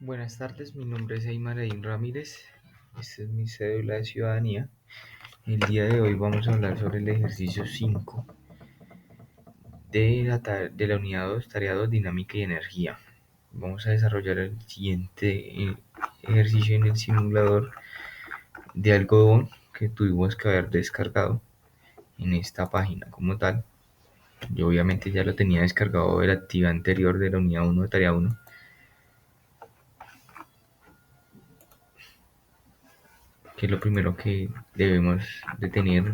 Buenas tardes, mi nombre es Aymaradín Ramírez. Esta es mi cédula de ciudadanía. El día de hoy vamos a hablar sobre el ejercicio 5 de la unidad 2, tarea 2, dinámica y energía. Vamos a desarrollar el siguiente ejercicio en el simulador de algodón que tuvimos que haber descargado en esta página como tal. Yo obviamente ya lo tenía descargado de la actividad anterior de la unidad 1 de tarea 1. Que es lo primero que debemos de tener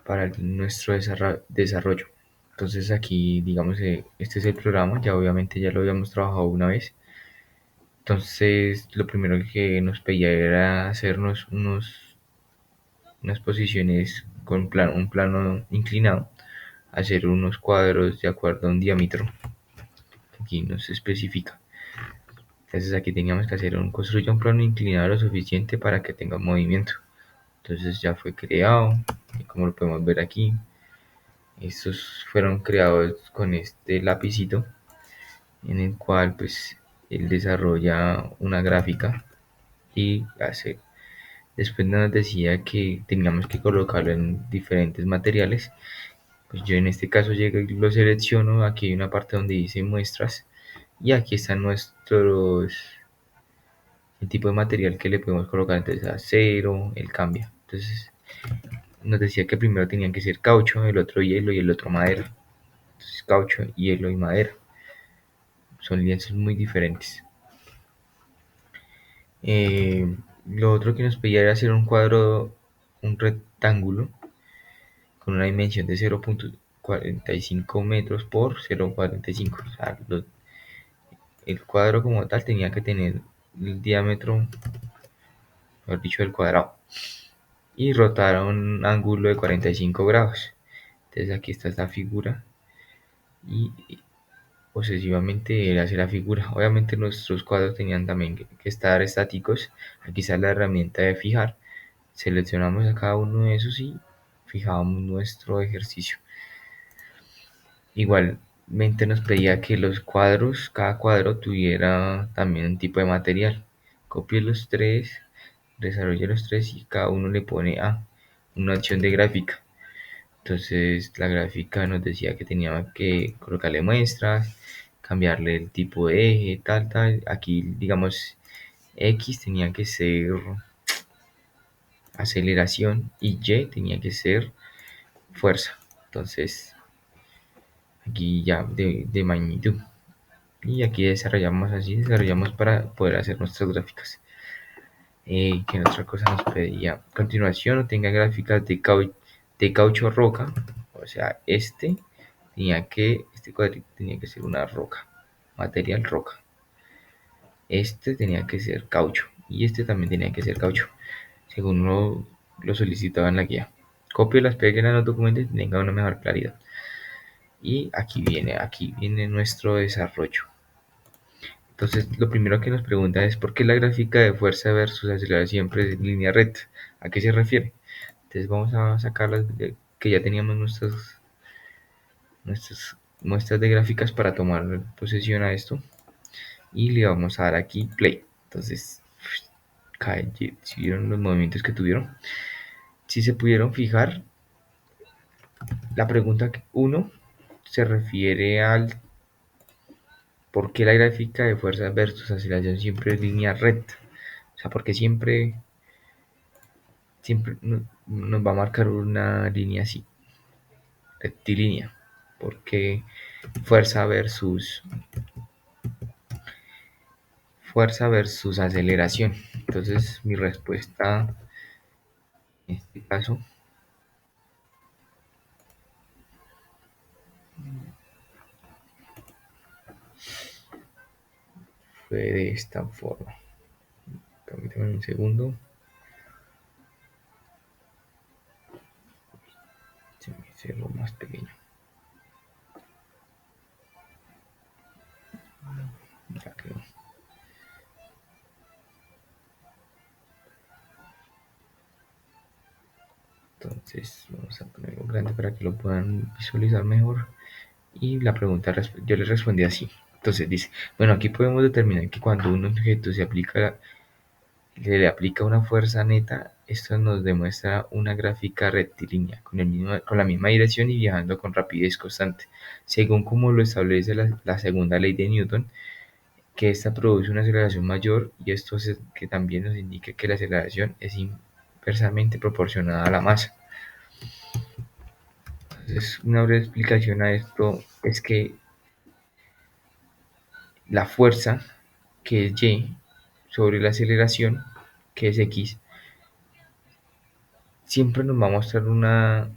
para nuestro desarrollo. Entonces aquí, digamos, este es el programa, ya obviamente ya lo habíamos trabajado una vez. Entonces lo primero que nos pedía era hacernos unas posiciones con un plano inclinado, hacer unos cuadros de acuerdo a un diámetro, que aquí nos especifica. Entonces aquí teníamos que construir un plano inclinado lo suficiente para que tenga movimiento. Entonces ya fue creado, como lo podemos ver aquí. Estos fueron creados con este lapicito en el cual pues él desarrolla una gráfica y hace. Después nos decía que teníamos que colocarlo en diferentes materiales. Pues yo en este caso llego y lo selecciono. Aquí hay una parte donde dice muestras y aquí están el tipo de material que le podemos colocar. Entonces acero, él cambia. Entonces nos decía que primero tenían que ser caucho, el otro hielo y el otro madera. Entonces caucho, hielo y madera son lienzos muy diferentes. Lo otro que nos pedía era hacer un cuadro, un rectángulo con una dimensión de 0.45 metros por 0.45. O sea, el cuadro como tal tenía que tener el diámetro, mejor dicho, del cuadrado. Y rotar a un ángulo de 45 grados. Entonces aquí está esta figura. Y posesivamente él hace la figura. Obviamente nuestros cuadros tenían también que estar estáticos. Aquí está la herramienta de fijar. Seleccionamos a cada uno de esos y fijamos nuestro ejercicio. Igualmente nos pedía que los cuadros, cada cuadro tuviera también un tipo de material. Copie los tres, desarrolle los tres y cada uno le pone a una opción de gráfica. Entonces la gráfica nos decía que teníamos que colocarle muestras, cambiarle el tipo de eje, tal, tal. Aquí digamos X tenía que ser aceleración y Y tenía que ser fuerza. Entonces aquí ya de magnitud. Y aquí desarrollamos para poder hacer nuestras gráficas. ¿Qué otra cosa nos pedía? A continuación, tenga gráficas de caucho roca. O sea, este cuadrito tenía que ser una roca, material roca. Este tenía que ser caucho y este también tenía que ser caucho, según lo solicitaba en la guía. Copie las pegue en los documentos y tenga una mejor claridad. Y aquí viene nuestro desarrollo. Entonces, lo primero que nos pregunta es ¿por qué la gráfica de fuerza versus aceleración siempre es línea recta? ¿A qué se refiere? Entonces vamos a sacar que ya teníamos nuestras muestras de gráficas para tomar posesión a esto y le vamos a dar aquí play. Entonces, si vieron los movimientos que tuvieron, si se pudieron fijar, la pregunta 1 se refiere al por qué la gráfica de fuerza versus aceleración siempre es línea recta. O sea, porque siempre nos va a marcar una línea así, rectilínea, porque fuerza versus aceleración. Entonces mi respuesta en este caso fue de esta forma. Permítanme un segundo. Se me cerró más pequeño. Ya quedó. Entonces vamos a ponerlo grande para que lo puedan visualizar mejor. Y la pregunta yo le respondí así. Entonces dice, bueno, aquí podemos determinar que cuando un objeto se le aplica una fuerza neta, esto nos demuestra una gráfica rectilínea con la misma dirección y viajando con rapidez constante, según como lo establece la segunda ley de Newton, que esta produce una aceleración mayor y esto hace que también nos indique que la aceleración es inversamente proporcionada a la masa. Entonces, una breve explicación a esto es que la fuerza, que es y, sobre la aceleración, que es x, siempre nos va a mostrar una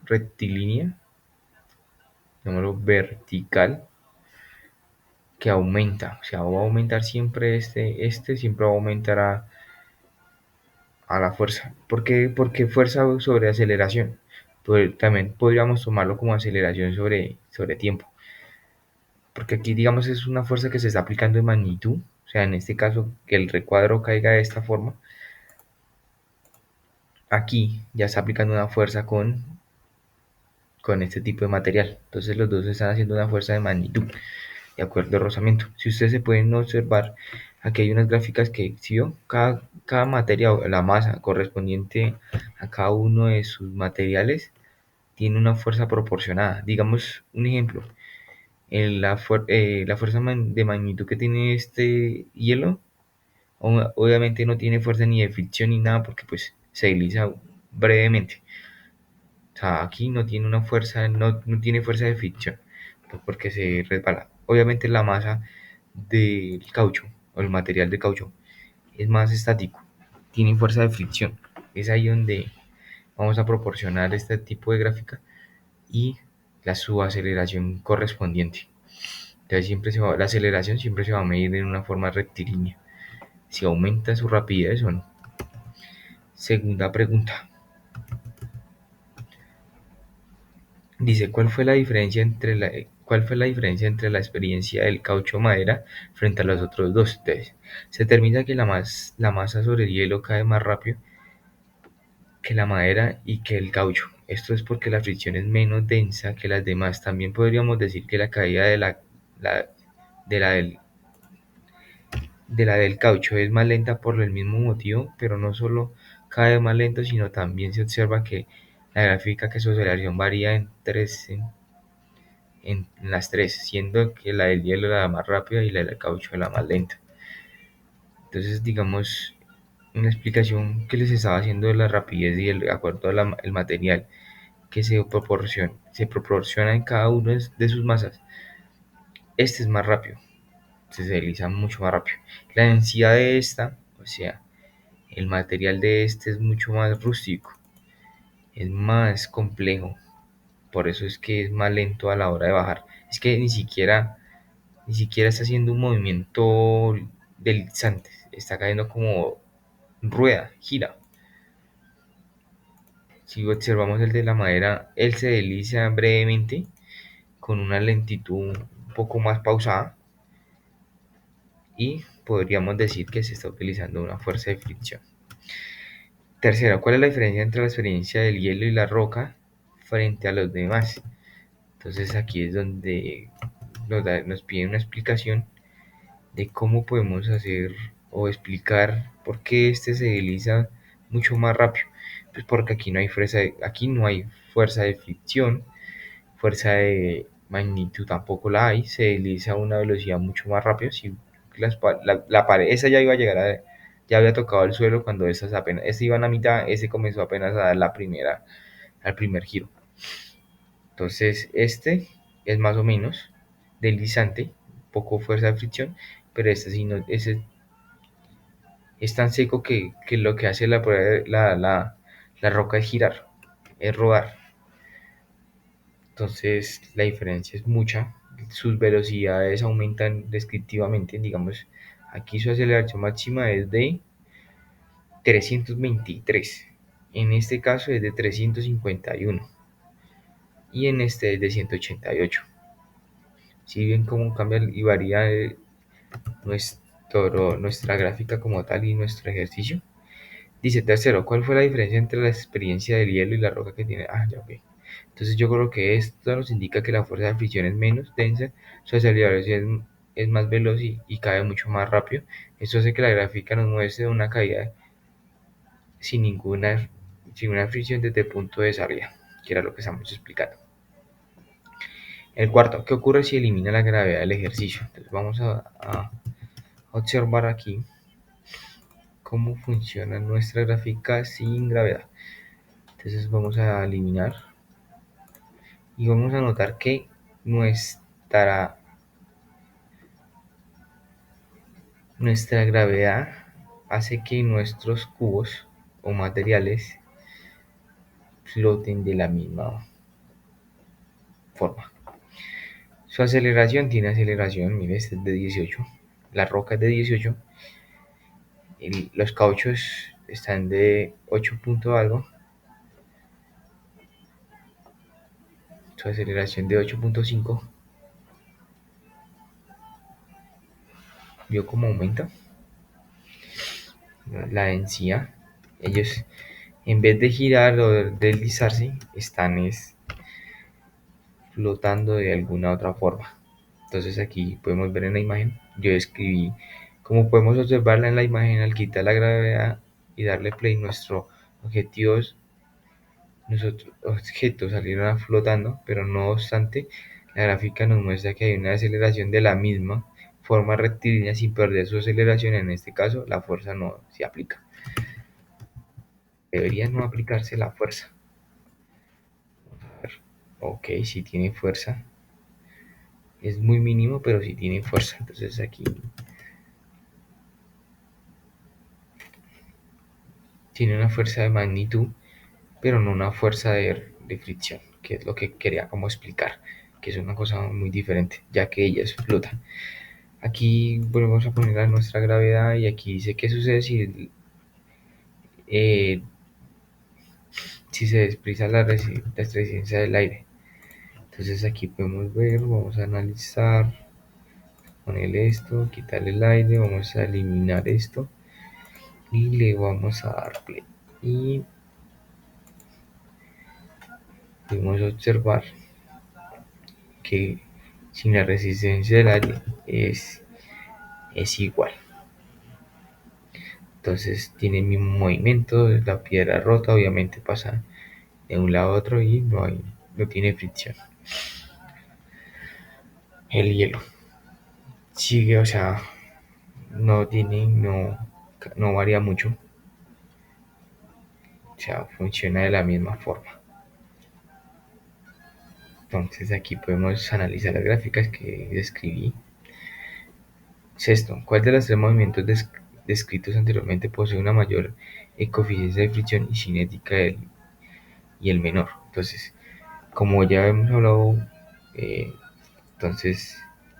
rectilínea, llamémoslo vertical, que aumenta. O sea, va a aumentar siempre este siempre va a aumentar a la fuerza. ¿Por qué? Porque fuerza sobre aceleración. También podríamos tomarlo como aceleración sobre tiempo. Porque aquí, digamos, es una fuerza que se está aplicando en magnitud. O sea, en este caso, que el recuadro caiga de esta forma. Aquí ya está aplicando una fuerza con este tipo de material. Entonces los dos están haciendo una fuerza de magnitud, de acuerdo al rozamiento. Si ustedes se pueden observar, aquí hay unas gráficas que si ¿sí cada materia o la masa correspondiente a cada uno de sus materiales tiene una fuerza proporcionada. Digamos un ejemplo, la fuerza de magnitud que tiene este hielo, obviamente no tiene fuerza ni de fricción ni nada porque pues se desliza brevemente. O sea, aquí no tiene una fuerza, no tiene fuerza de fricción, pues porque se resbala. Obviamente la masa del caucho o el material de caucho es más estático, tiene fuerza de fricción. Es ahí donde vamos a proporcionar este tipo de gráfica y la subaceleración correspondiente. Entonces la aceleración siempre se va a medir en una forma rectilínea, si aumenta su rapidez o no. Segunda pregunta. Dice, ¿cuál fue la diferencia entre la experiencia del caucho madera frente a los otros dos? Entonces, se determina que la masa sobre el hielo cae más rápido que la madera y que el caucho. Esto es porque la fricción es menos densa que las demás. También podríamos decir que la caída la- de la del, de la del caucho es más lenta por el mismo motivo, pero no solo cae más lento, sino también se observa que la gráfica que su aceleración varía en las tres, siendo que la del hielo la más rápida y la del caucho la más lenta. Entonces, digamos, una explicación que les estaba haciendo de la rapidez y el acuerdo al material que se proporciona en cada una de sus masas. Este es más rápido, se desliza mucho más rápido. La densidad de esta, o sea, el material de este es mucho más rústico, es más complejo, por eso es que es más lento a la hora de bajar. Es que ni siquiera está haciendo un movimiento deslizante, está cayendo como rueda, gira. Si observamos el de la madera, él se desliza brevemente con una lentitud un poco más pausada y podríamos decir que se está utilizando una fuerza de fricción. Tercera, ¿cuál es la diferencia entre la experiencia del hielo y la roca frente a los demás? Entonces aquí es donde nos piden una explicación de cómo podemos hacer o explicar por qué este se desliza mucho más rápido. Pues porque aquí no hay fuerza de fricción, fuerza de magnitud tampoco la hay, se desliza a una velocidad mucho más rápido. Si la pared, esa ya iba a llegar ya había tocado el suelo cuando esta iba a la mitad, ese comenzó apenas a dar al primer giro. Entonces este es más o menos deslizante, poco fuerza de fricción, pero este sí no, ese es tan seco que lo que hace la roca es girar, es rodar. Entonces la diferencia es mucha, sus velocidades aumentan descriptivamente, digamos, aquí su aceleración máxima es de 323, en este caso es de 351 y en este es de 188. Si ven cómo cambia y varía nuestra gráfica como tal y nuestro ejercicio. Dice tercero, ¿cuál fue la diferencia entre la experiencia del hielo y la roca que tiene? Ah, ya ok. Entonces yo creo que esto nos indica que la fuerza de fricción es menos densa, su aceleración es más veloz y cae mucho más rápido. Esto hace que la gráfica nos muestre una caída sin sin una fricción desde el punto de salida, que era lo que estamos explicando. El cuarto, ¿qué ocurre si elimina la gravedad del ejercicio? Entonces vamos a observar aquí cómo funciona nuestra gráfica sin gravedad. Entonces vamos a eliminar y vamos a notar que nuestra, nuestra gravedad hace que nuestros cubos o materiales floten de la misma forma. Su aceleración tiene aceleración, mire, este es de 18, la roca es de 18, los cauchos están de 8 punto algo, su aceleración de 8.5. ¿Vio cómo aumenta la densidad? Ellos, en vez de girar o deslizarse, están flotando de alguna otra forma. Entonces aquí podemos ver en la imagen, yo escribí, como podemos observarla en la imagen, al quitar la gravedad y darle play, nuestros objetos salieron flotando, pero no obstante, la gráfica nos muestra que hay una aceleración de la misma forma rectilínea sin perder su aceleración. En este caso, la fuerza no se aplica. Debería no aplicarse la fuerza. A ver. Ok, si tiene fuerza. Es muy mínimo, pero si tiene fuerza. Entonces aquí tiene una fuerza de magnitud, pero no una fuerza de fricción, que es lo que quería como explicar, que es una cosa muy diferente, ya que ella explota. Aquí volvemos a poner a nuestra gravedad y aquí dice qué sucede eh, si se despliza la resistencia del aire. Entonces aquí podemos ver, vamos a analizar, ponerle esto, quitarle el aire, vamos a eliminar esto y le vamos a dar play. Y podemos observar que sin la resistencia del aire es igual. Entonces tiene el mismo movimiento, la piedra rota obviamente pasa de un lado a otro y no tiene fricción. El hielo sigue, o sea, no varía mucho, o sea, funciona de la misma forma. Entonces aquí podemos analizar las gráficas que describí. Sexto, ¿cuál de los tres movimientos descritos anteriormente posee una mayor coeficiencia de fricción y cinética y el menor? Entonces, como ya hemos hablado, entonces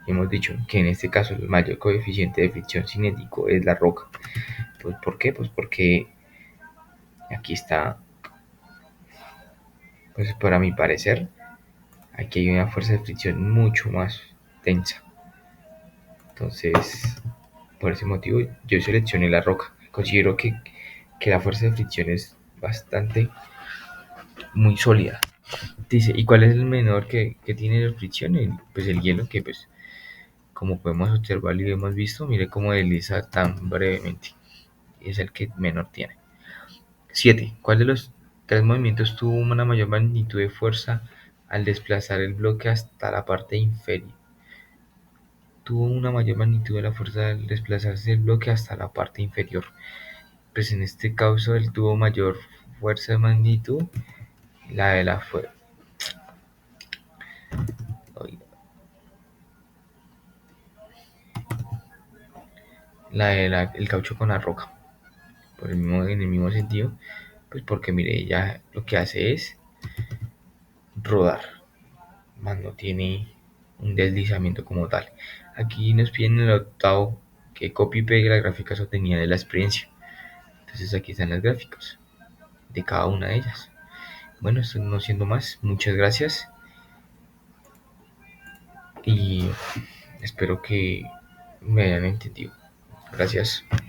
hemos dicho que en este caso el mayor coeficiente de fricción cinético es la roca. Pues, ¿por qué? Pues porque aquí está, pues para mi parecer, aquí hay una fuerza de fricción mucho más densa. Entonces, por ese motivo yo seleccioné la roca. Considero que la fuerza de fricción es bastante muy sólida. Dice, ¿y cuál es el menor que tiene la fricción? Pues el hielo, que pues como podemos observar y hemos visto, mire cómo desliza tan brevemente. Es el que menor tiene. 7. ¿Cuál de los tres movimientos tuvo una mayor magnitud de fuerza al desplazar el bloque hasta la parte inferior? Tuvo una mayor magnitud de la fuerza al desplazarse el bloque hasta la parte inferior. Pues en este caso él tuvo mayor fuerza de magnitud, la de la fuerza. El caucho con la roca, en el mismo sentido, pues porque mire, ella lo que hace es rodar, más no tiene un deslizamiento como tal. Aquí nos piden el octavo que copie y pegue la gráfica obtenida de la experiencia. Entonces aquí están las gráficas de cada una de ellas. Bueno, esto no siendo más, muchas gracias y espero que me hayan entendido. Gracias.